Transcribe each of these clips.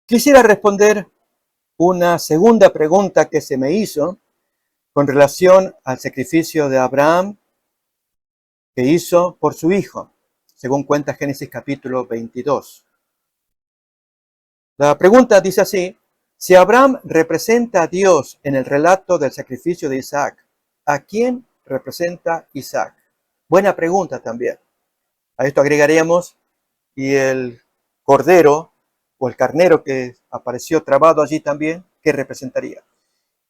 Quisiera responder una segunda pregunta que se me hizo con relación al sacrificio de Abraham que hizo por su hijo, según cuenta Génesis capítulo 22. La pregunta dice así: si Abraham representa a Dios en el relato del sacrificio de Isaac, ¿a quién representa Isaac? Buena pregunta también. A esto agregaríamos, y el cordero o el carnero que apareció trabado allí también, ¿qué representaría?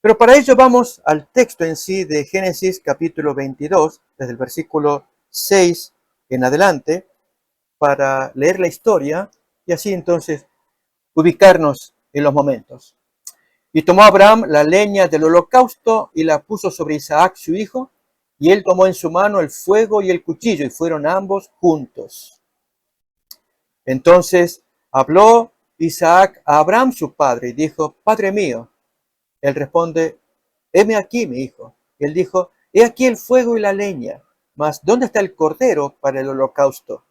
Pero para ello vamos al texto en sí de Génesis capítulo 22, desde el versículo 6 en adelante, para leer la historia y así entonces ubicarnos en los momentos. Y tomó Abraham la leña del holocausto y la puso sobre Isaac su hijo, y él tomó en su mano el fuego y el cuchillo, y fueron ambos juntos. Entonces habló Isaac a Abraham su padre y dijo: Padre mío. Él responde: heme aquí, mi hijo. Y él dijo: he aquí el fuego y la leña, mas ¿dónde está el cordero para el holocausto?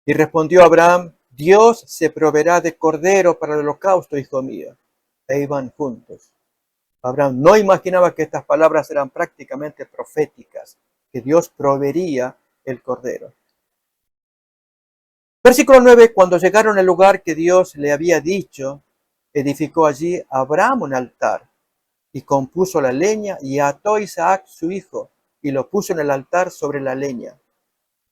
Y respondió Abraham: Dios se proveerá de cordero para el holocausto, hijo mío. E iban juntos. Abraham no imaginaba que estas palabras eran prácticamente proféticas, que Dios proveería el cordero. Versículo 9: cuando llegaron al lugar que Dios le había dicho, edificó allí Abraham un altar y compuso la leña y ató a Isaac su hijo y lo puso en el altar sobre la leña.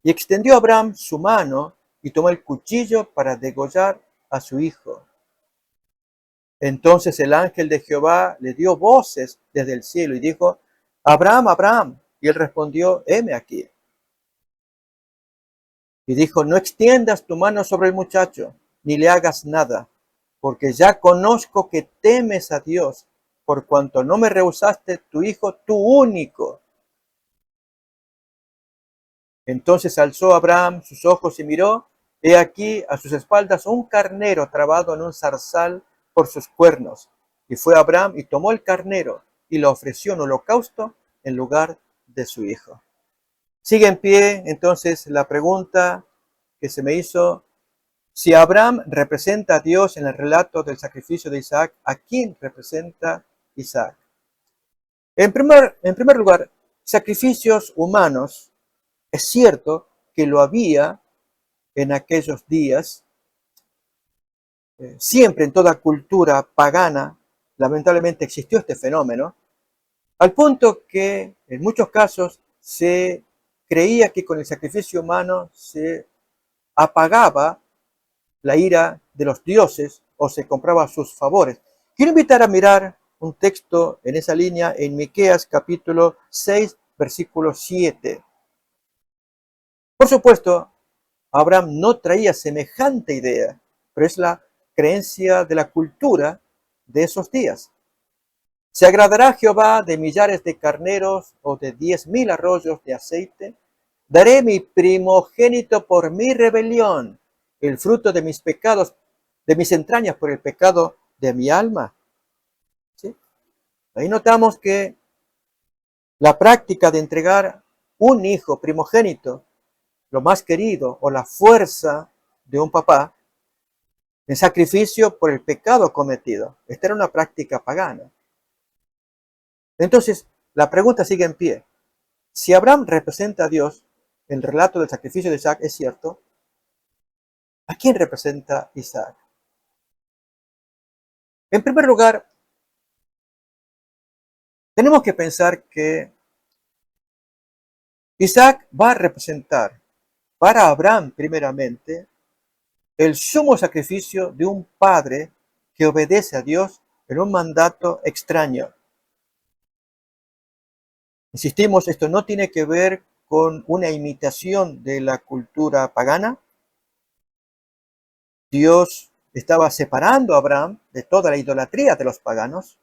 Y extendió Abraham su mano y tomó el cuchillo para degollar a su hijo. Entonces el ángel de Jehová le dio voces desde el cielo y dijo: Abraham, Abraham. Y él respondió: heme aquí. Y dijo: no extiendas tu mano sobre el muchacho, ni le hagas nada, porque ya conozco que temes a Dios, por cuanto no me rehusaste tu hijo, tu único. Entonces alzó Abraham sus ojos y miró, he aquí a sus espaldas un carnero trabado en un zarzal por sus cuernos. Y fue Abraham y tomó el carnero y lo ofreció en holocausto en lugar de su hijo. Sigue en pie entonces la pregunta que se me hizo: si Abraham representa a Dios en el relato del sacrificio de Isaac, ¿a quién representa Isaac? En primer lugar, sacrificios humanos, es cierto que lo había en aquellos días. Siempre en toda cultura pagana, lamentablemente existió este fenómeno, al punto que en muchos casos se creía que con el sacrificio humano se apagaba la ira de los dioses o se compraba sus favores. Quiero invitar a mirar un texto en esa línea en Miqueas capítulo 6, versículo 7. Por supuesto, Abraham no traía semejante idea, pero es la creencia de la cultura de esos días. ¿Se agradará Jehová de millares de carneros o de 10,000 arroyos de aceite? Daré mi primogénito por mi rebelión, el fruto de mis pecados, de mis entrañas por el pecado de mi alma. ¿Sí? Ahí notamos que la práctica de entregar un hijo primogénito, lo más querido, o la fuerza de un papá, en sacrificio por el pecado cometido. Esta era una práctica pagana. Entonces, la pregunta sigue en pie. Si Abraham representa a Dios, el relato del sacrificio de Isaac es cierto, ¿a quién representa Isaac? En primer lugar, tenemos que pensar que Isaac va a representar para Abraham primeramente el sumo sacrificio de un padre que obedece a Dios en un mandato extraño. Insistimos, esto no tiene que ver con una imitación de la cultura pagana. Dios estaba separando a Abraham de toda la idolatría de los paganos.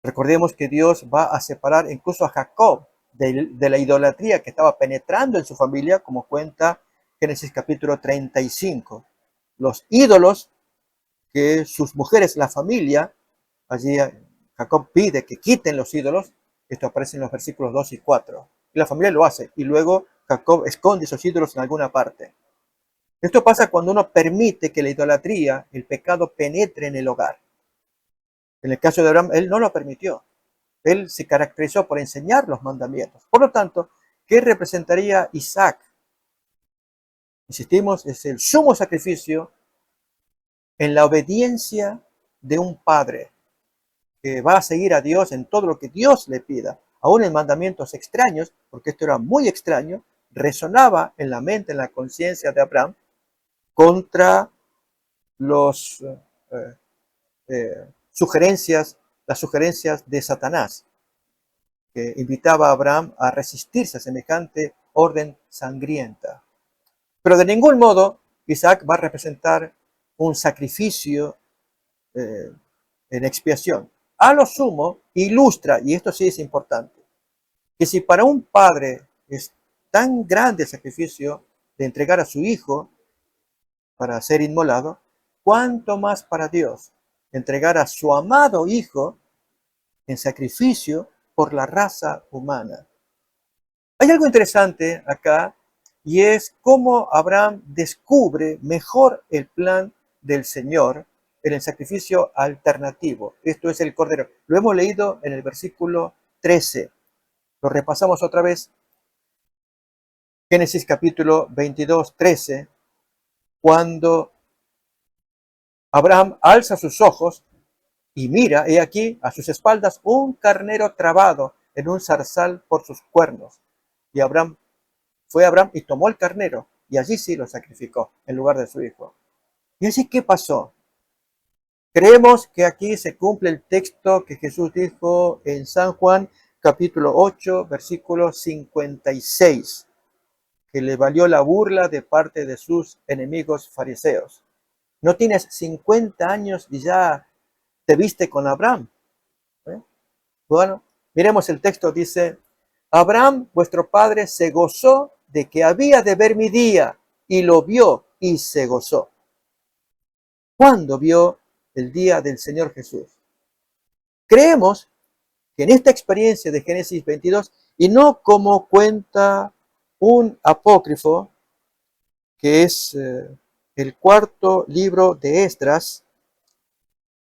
Recordemos que Dios va a separar incluso a Jacob de la idolatría que estaba penetrando en su familia, como cuenta Génesis capítulo 35. Los ídolos que sus mujeres, la familia, allí Jacob pide que quiten los ídolos. Esto aparece en los versículos 2 y 4. Y la familia lo hace. Y luego Jacob esconde esos ídolos en alguna parte. Esto pasa cuando uno permite que la idolatría, el pecado, penetre en el hogar. En el caso de Abraham, él no lo permitió. Él se caracterizó por enseñar los mandamientos. Por lo tanto, ¿qué representaría Isaac? Insistimos, es el sumo sacrificio en la obediencia de un padre que va a seguir a Dios en todo lo que Dios le pida, aún en mandamientos extraños, porque esto era muy extraño, resonaba en la mente, en la conciencia de Abraham, contra los sugerencias, las sugerencias de Satanás, que invitaba a Abraham a resistirse a semejante orden sangrienta. Pero de ningún modo Isaac va a representar un sacrificio en expiación. A lo sumo, ilustra, y esto sí es importante, que si para un padre es tan grande el sacrificio de entregar a su hijo para ser inmolado, cuánto más para Dios entregar a su amado hijo en sacrificio por la raza humana. Hay algo interesante acá y es cómo Abraham descubre mejor el plan del Señor en el sacrificio alternativo. Esto es el Cordero. Lo hemos leído en el versículo 13. Lo repasamos otra vez. Génesis capítulo 22, 13. Cuando Abraham alza sus ojos y mira, he aquí, a sus espaldas un carnero trabado en un zarzal por sus cuernos. Y fue Abraham y tomó el carnero, y allí sí lo sacrificó, en lugar de su hijo. ¿Y así qué pasó? Creemos que aquí se cumple el texto que Jesús dijo en San Juan, capítulo 8, versículo 56, que le valió la burla de parte de sus enemigos fariseos. No tienes 50 años y ya te viste con Abraham. ¿Eh? Bueno, miremos el texto, dice, Abraham, vuestro padre, se gozó de que había de ver mi día, y lo vio y se gozó. ¿Cuándo vio el día del Señor Jesús? Creemos que en esta experiencia de Génesis 22, y no como cuenta un apócrifo, que es el cuarto libro de Esdras,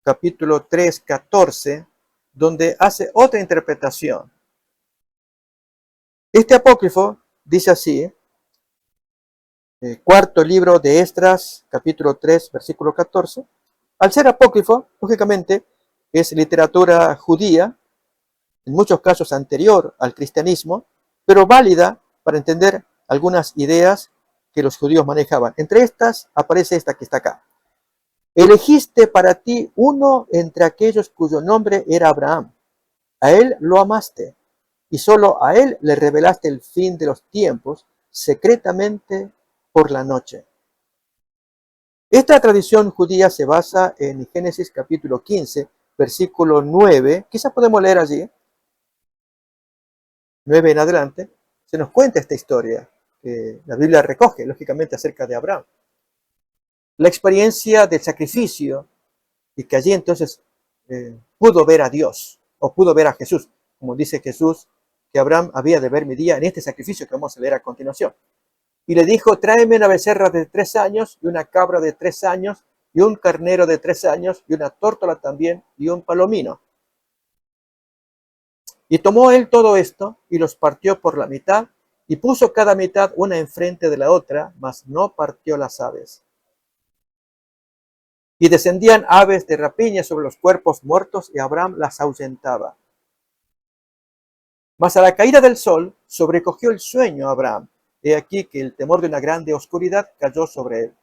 capítulo 3, 14, donde hace otra interpretación. Este apócrifo dice así, cuarto libro de Esdras, capítulo 3, versículo 14. Al ser apócrifo, lógicamente, es literatura judía, en muchos casos anterior al cristianismo, pero válida para entender algunas ideas que los judíos manejaban. Entre estas aparece esta que está acá. Elegiste para ti uno entre aquellos cuyo nombre era Abraham. A él lo amaste, y solo a él le revelaste el fin de los tiempos, secretamente por la noche. Esta tradición judía se basa en Génesis capítulo 15, versículo 9. Quizás podemos leer allí, 9 en adelante. Se nos cuenta esta historia que la Biblia recoge, lógicamente, acerca de Abraham. La experiencia del sacrificio y que allí entonces pudo ver a Dios o pudo ver a Jesús, como dice Jesús, que Abraham había de ver mi día en este sacrificio que vamos a leer a continuación. Y le dijo, tráeme una becerra de 3 años y una cabra de 3 años y un carnero de 3 años y una tórtola también y un palomino. Y tomó él todo esto y los partió por la mitad y puso cada mitad una enfrente de la otra, mas no partió las aves. Y descendían aves de rapiña sobre los cuerpos muertos y Abraham las ahuyentaba. Mas a la caída del sol sobrecogió el sueño a Abraham. He aquí que el temor de una grande oscuridad cayó sobre él.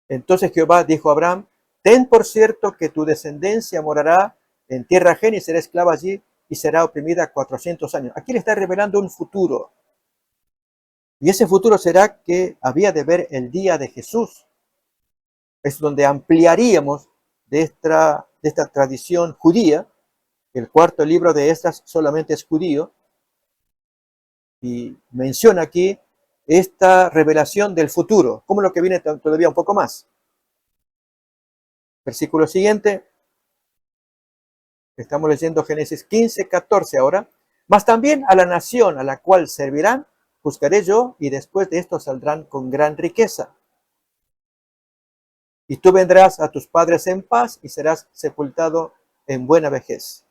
Entonces Jehová dijo a Abraham, ten por cierto que tu descendencia morará en tierra ajena y será esclava allí y será oprimida 400 años. Aquí le está revelando un futuro. Y ese futuro será que había de ver el día de Jesús. Es donde ampliaríamos de esta tradición judía. El cuarto libro de Esdras solamente es judío. Y menciona aquí esta revelación del futuro, como lo que viene todavía un poco más. Versículo siguiente. Estamos leyendo Génesis 15, 14 ahora. Mas también a la nación a la cual servirán, juzgaré yo, y después de esto saldrán con gran riqueza. Y tú vendrás a tus padres en paz y serás sepultado en buena vejez.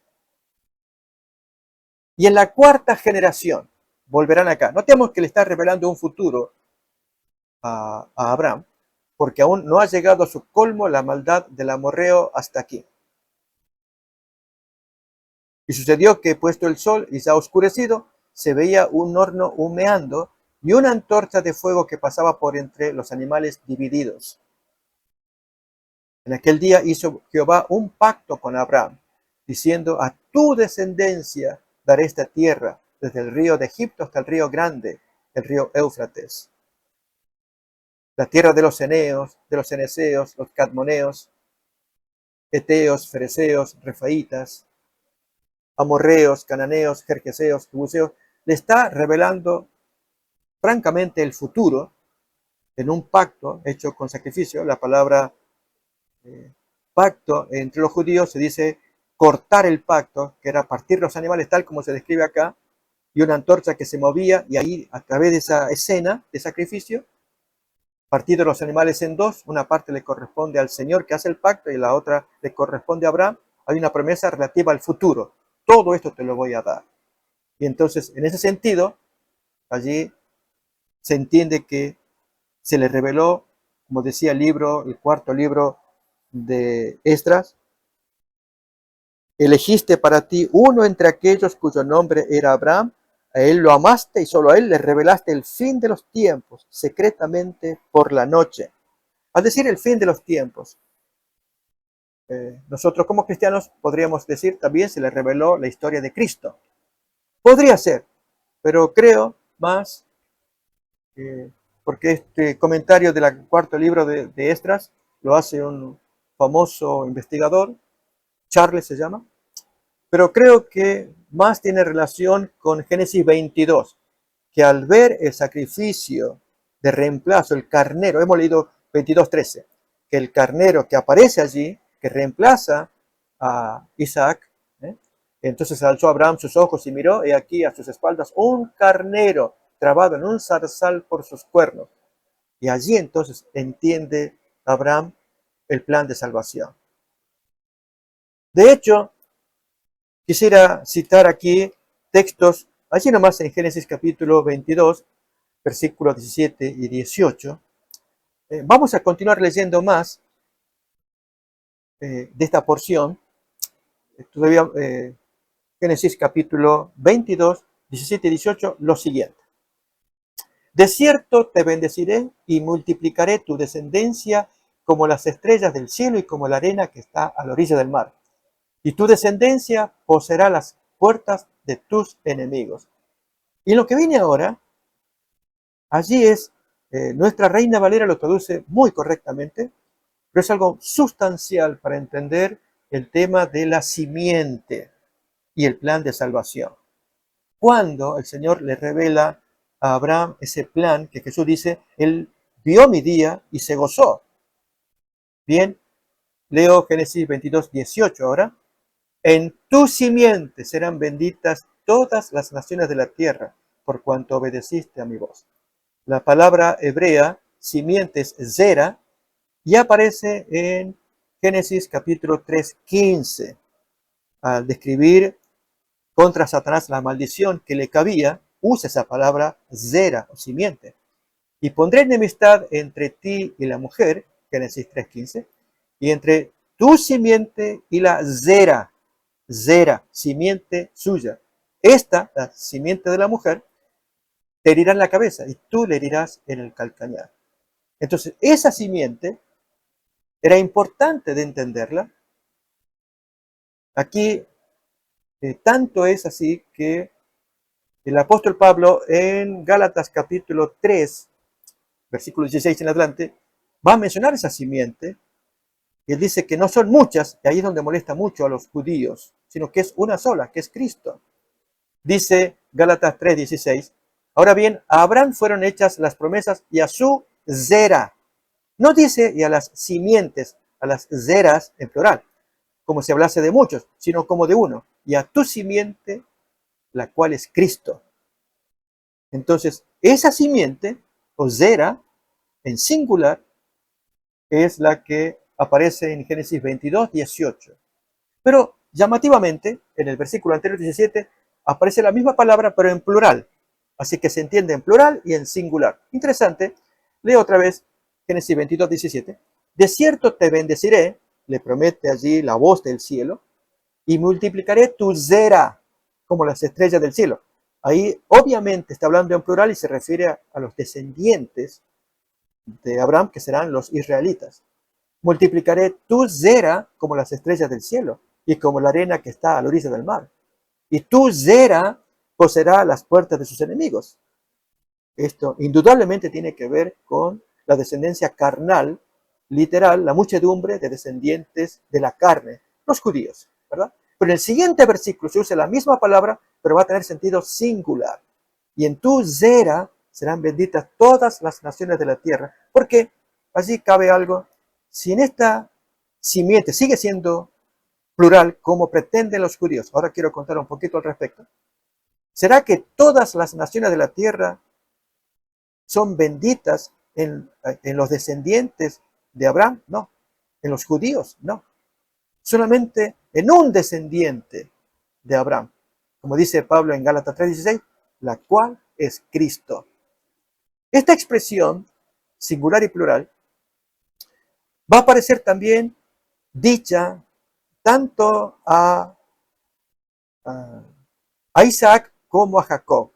Y en la cuarta generación volverán acá. Notemos que le está revelando un futuro a Abraham, porque aún no ha llegado a su colmo la maldad del amorreo hasta aquí. Y sucedió que, puesto el sol y ya oscurecido, se veía un horno humeando y una antorcha de fuego que pasaba por entre los animales divididos. En aquel día hizo Jehová un pacto con Abraham, diciendo: a tu descendencia daré esta tierra, desde el río de Egipto hasta el río grande, el río Éufrates. La tierra de los eneos, de los ceneseos, los cadmoneos, eteos, fereceos, refaitas, amorreos, cananeos, jerjeseos, jebuseos. Le está revelando francamente el futuro en un pacto hecho con sacrificio. La palabra pacto entre los judíos se dice cortar el pacto, que era partir los animales tal como se describe acá, y una antorcha que se movía, y ahí a través de esa escena de sacrificio, partido los animales en dos, una parte le corresponde al Señor que hace el pacto y la otra le corresponde a Abraham. Hay una promesa relativa al futuro. Todo esto te lo voy a dar. Y entonces, en ese sentido, allí se entiende que se le reveló, como decía el cuarto libro de Esdras: elegiste para ti uno entre aquellos cuyo nombre era Abraham, a él lo amaste y solo a él le revelaste el fin de los tiempos, secretamente por la noche. Al decir el fin de los tiempos, nosotros como cristianos podríamos decir también se le reveló la historia de Cristo. Podría ser, pero creo más, porque este comentario del cuarto libro de Esdras lo hace un famoso investigador, Charles se llama, pero creo que más tiene relación con Génesis 22, que al ver el sacrificio de reemplazo, el carnero, hemos leído 22:13, que el carnero que aparece allí, que reemplaza a Isaac, ¿eh? Entonces alzó Abraham sus ojos y miró, y aquí a sus espaldas un carnero trabado en un zarzal por sus cuernos. Y allí entonces entiende Abraham el plan de salvación. De hecho, quisiera citar aquí textos, allí nomás en Génesis capítulo 22, versículos 17 y 18. Vamos a continuar leyendo más de esta porción. Todavía Génesis capítulo 22, 17 y 18, lo siguiente. De cierto te bendeciré y multiplicaré tu descendencia como las estrellas del cielo y como la arena que está a la orilla del mar. Y tu descendencia poseerá las puertas de tus enemigos. Y lo que viene ahora, allí es, nuestra Reina Valera lo traduce muy correctamente, pero es algo sustancial para entender el tema de la simiente y el plan de salvación. Cuando el Señor le revela a Abraham ese plan que Jesús dice, él vio mi día y se gozó. Bien, leo Génesis 22, 18 ahora. En tu simiente serán benditas todas las naciones de la tierra, por cuanto obedeciste a mi voz. La palabra hebrea simiente es zera y aparece en Génesis capítulo 3, 15. Al describir contra Satanás la maldición que le cabía, usa esa palabra zera o simiente. Y pondré enemistad entre ti y la mujer, Génesis 3:15, y entre tu simiente y la zera, simiente suya. Esta, la simiente de la mujer, te herirá en la cabeza y tú le herirás en el calcañar. Entonces, esa simiente era importante de entenderla. Aquí, tanto es así que el apóstol Pablo en Gálatas capítulo 3, versículo 16 en adelante, va a mencionar esa simiente. Y él dice que no son muchas, y ahí es donde molesta mucho a los judíos, sino que es una sola, que es Cristo. Dice Gálatas 3:16, ahora bien, a Abraham fueron hechas las promesas y a su zera. No dice y a las simientes, a las zeras en plural, como si hablase de muchos, sino como de uno. Y a tu simiente, la cual es Cristo. Entonces, esa simiente, o zera, en singular, es la que aparece en Génesis 22, 18. Pero llamativamente, en el versículo anterior 17, aparece la misma palabra, pero en plural. Así que se entiende en plural y en singular. Interesante. Leo otra vez Génesis 22, 17. De cierto te bendeciré, le promete allí la voz del cielo, y multiplicaré tu zera como las estrellas del cielo. Ahí obviamente está hablando en plural y se refiere a los descendientes de Abraham, que serán los israelitas. Multiplicaré tu zera como las estrellas del cielo y como la arena que está a la orilla del mar. Y tu zera poseerá las puertas de sus enemigos. Esto indudablemente tiene que ver con la descendencia carnal, literal, la muchedumbre de descendientes de la carne, los judíos, ¿verdad? Pero en el siguiente versículo se usa la misma palabra, pero va a tener sentido singular. Y en tu zera serán benditas todas las naciones de la tierra. Porque allí cabe algo. Si en esta simiente sigue siendo plural, como pretenden los judíos, ahora quiero contar un poquito al respecto. ¿Será que todas las naciones de la tierra son benditas en los descendientes de Abraham? No. En los judíos, no. Solamente en un descendiente de Abraham. Como dice Pablo en Gálatas 3:16, la cual es Cristo. Esta expresión, singular y plural, va a aparecer también dicha tanto a Isaac como a Jacob,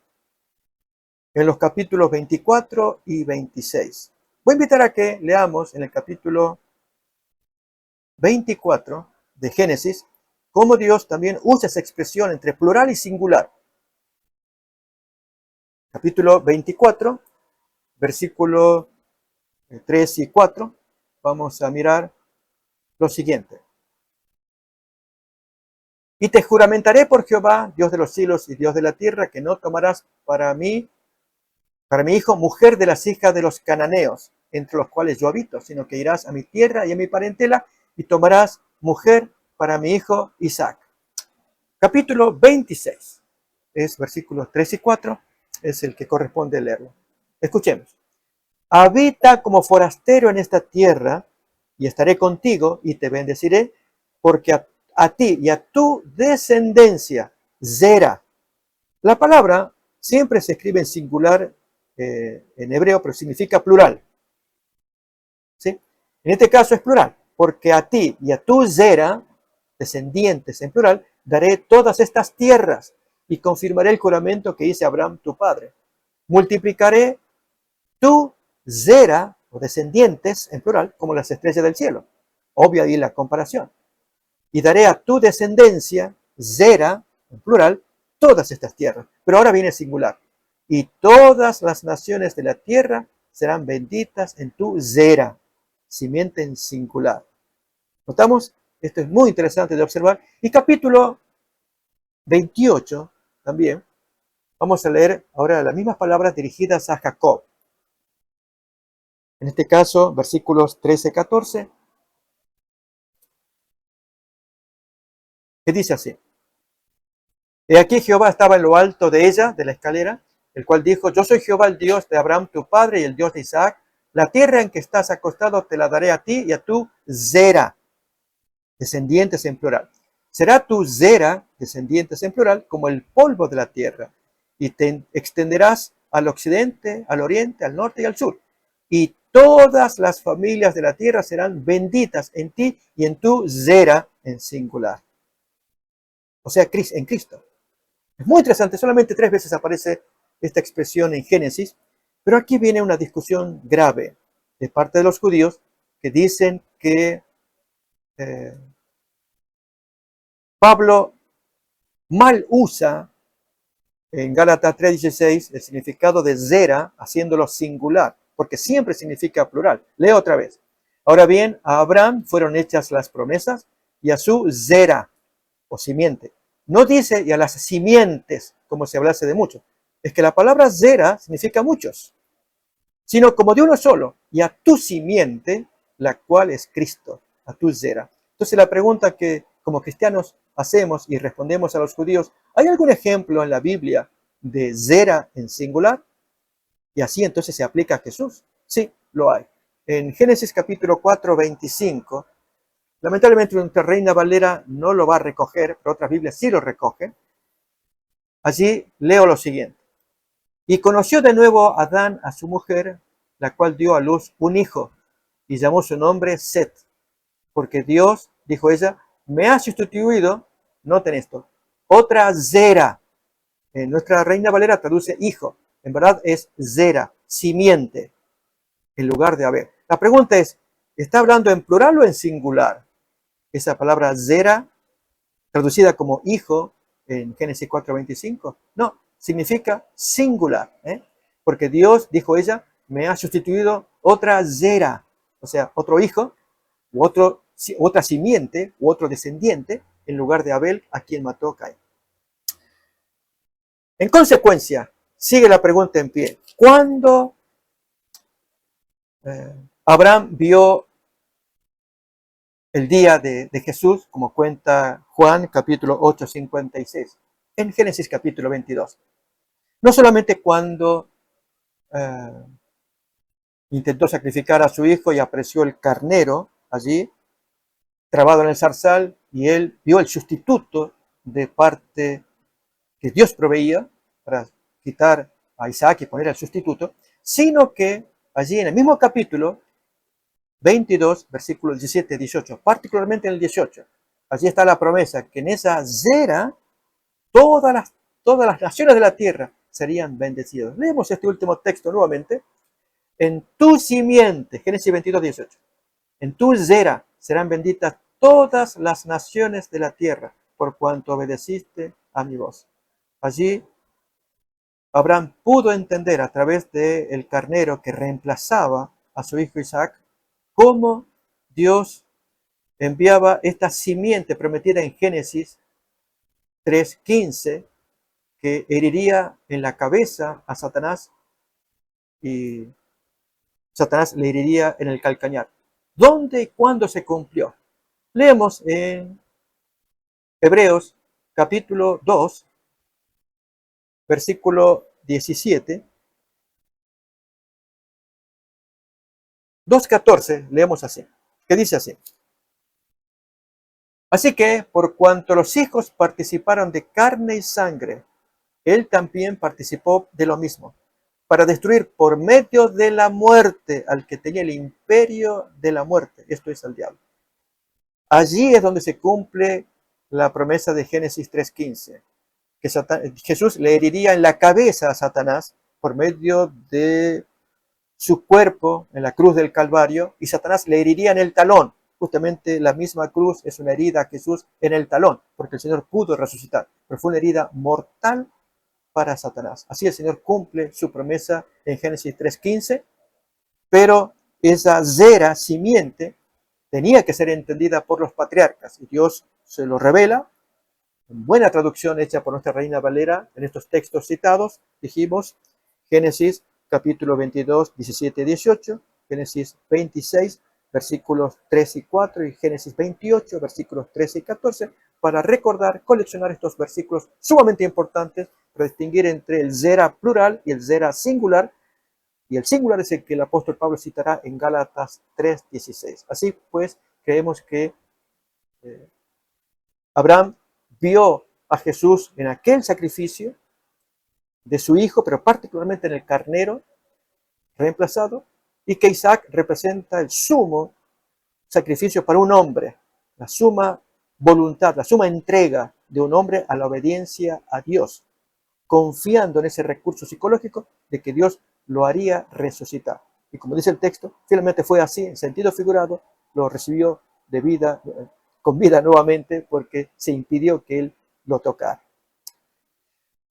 en los capítulos 24 y 26. Voy a invitar a que leamos en el capítulo 24 de Génesis cómo Dios también usa esa expresión entre plural y singular. Capítulo 24, versículo 3 y 4, vamos a mirar lo siguiente. Y te juramentaré por Jehová, Dios de los cielos y Dios de la tierra, que no tomarás para mi hijo, mujer de las hijas de los cananeos, entre los cuales yo habito, sino que irás a mi tierra y a mi parentela y tomarás mujer para mi hijo Isaac. Capítulo 26, es versículos 3 y 4, es el que corresponde leerlo. Escuchemos. Habita como forastero en esta tierra, y estaré contigo y te bendeciré, porque a ti y a tu descendencia, zera. La palabra siempre se escribe en singular en hebreo, pero significa plural. ¿Sí? En este caso es plural, porque a ti y a tu zera, descendientes en plural, daré todas estas tierras y confirmaré el juramento que hice a Abraham tu padre. Multiplicaré tu zera, o descendientes en plural, como las estrellas del cielo. Obvia ahí la comparación. Y daré a tu descendencia, zera, en plural, todas estas tierras. Pero ahora viene singular. Y todas las naciones de la tierra serán benditas en tu zera, simiente en singular. ¿Notamos? Esto es muy interesante de observar. Y capítulo 28 también. Vamos a leer ahora las mismas palabras dirigidas a Jacob. En este caso, versículos 13-14, que dice así. He aquí Jehová estaba en lo alto de ella, de la escalera, el cual dijo, yo soy Jehová el Dios de Abraham tu padre y el Dios de Isaac. La tierra en que estás acostado te la daré a ti y a tu zera, descendientes en plural. Será tu zera, descendientes en plural, como el polvo de la tierra, y te extenderás al occidente, al oriente, al norte y al sur. Y todas las familias de la tierra serán benditas en ti y en tu zera en singular. O sea, en Cristo. Es muy interesante, solamente 3 veces aparece esta expresión en Génesis, pero aquí viene una discusión grave de parte de los judíos que dicen que Pablo mal usa en Gálatas 3:16 el significado de zera, haciéndolo singular, porque siempre significa plural. Leo otra vez. Ahora bien, a Abraham fueron hechas las promesas y a su zera, o simiente. No dice y a las simientes, como si hablase de muchos. Es que la palabra zera significa muchos, sino como de uno solo, y a tu simiente, la cual es Cristo, a tu zera. Entonces la pregunta que como cristianos hacemos y respondemos a los judíos, ¿hay algún ejemplo en la Biblia de Zera en singular? Y así entonces se aplica a Jesús. Sí, lo hay. En Génesis capítulo 4, 25, lamentablemente nuestra Reina Valera no lo va a recoger, pero otras Biblias sí lo recogen. Allí leo lo siguiente. Y conoció de nuevo Adán a su mujer, la cual dio a luz un hijo, y llamó su nombre Set, porque Dios, dijo ella, me ha sustituido, noten esto, otra Zera. Nuestra Reina Valera traduce hijo, en verdad es Zera, simiente, en lugar de haber. La pregunta es, ¿está hablando en plural o en singular? Esa palabra Zera, traducida como hijo en Génesis 4:25, no, significa singular, porque Dios, dijo ella, me ha sustituido otra Zera, o sea, otro hijo, u otra simiente, u otro descendiente, en lugar de Abel, a quien mató Caín. En consecuencia, sigue la pregunta en pie. ¿Cuándo Abraham vio el día de Jesús, como cuenta Juan capítulo 8, 56, en Génesis capítulo 22? No solamente cuando intentó sacrificar a su hijo y apreció el carnero allí, trabado en el zarzal, y él vio el sustituto de parte que Dios proveía para quitar a Isaac y poner al sustituto, sino que allí en el mismo capítulo 22, versículos 17 y 18, particularmente en el 18, allí está la promesa que en esa Zera todas las naciones de la tierra serían bendecidas. Leemos este último texto nuevamente. En tu simiente, Génesis 22, 18, en tu Zera serán benditas todas las naciones de la tierra, por cuanto obedeciste a mi voz. Allí Abraham pudo entender a través del carnero que reemplazaba a su hijo Isaac cómo Dios enviaba esta simiente prometida en Génesis 3:15 que heriría en la cabeza a Satanás y Satanás le heriría en el calcañar. ¿Dónde y cuándo se cumplió? Leemos en Hebreos capítulo 2, versículo 17. 2:14, leemos así, que dice así. Así que, por cuanto los hijos participaron de carne y sangre, él también participó de lo mismo, para destruir por medio de la muerte al que tenía el imperio de la muerte, esto es al diablo. Allí es donde se cumple la promesa de Génesis 3:15, que Jesús le heriría en la cabeza a Satanás por medio de su cuerpo en la cruz del Calvario, y Satanás le heriría en el talón. Justamente la misma cruz es una herida a Jesús en el talón, porque el Señor pudo resucitar, pero fue una herida mortal para Satanás. Así el Señor cumple su promesa en Génesis 3:15, pero esa Zera, simiente, tenía que ser entendida por los patriarcas, y Dios se lo revela. En buena traducción hecha por nuestra Reina Valera en estos textos citados, dijimos Génesis capítulo 22, 17 y 18, Génesis 26, versículos 3 y 4, y Génesis 28, versículos 13 y 14, para recordar, coleccionar estos versículos sumamente importantes, para distinguir entre el Zera plural y el Zera singular, y el singular es el que el apóstol Pablo citará en Gálatas 3:16. Así pues, creemos que Abraham vio a Jesús en aquel sacrificio de su hijo, pero particularmente en el carnero reemplazado, y que Isaac representa el sumo sacrificio para un hombre, la suma voluntad, la suma entrega de un hombre a la obediencia a Dios, confiando en ese recurso psicológico de que Dios lo haría resucitar. Y como dice el texto, finalmente fue así, en sentido figurado, lo recibió de vida, con vida nuevamente, porque se impidió que él lo tocara.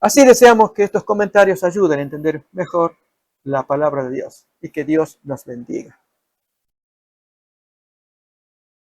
Así deseamos que estos comentarios ayuden a entender mejor la palabra de Dios y que Dios nos bendiga.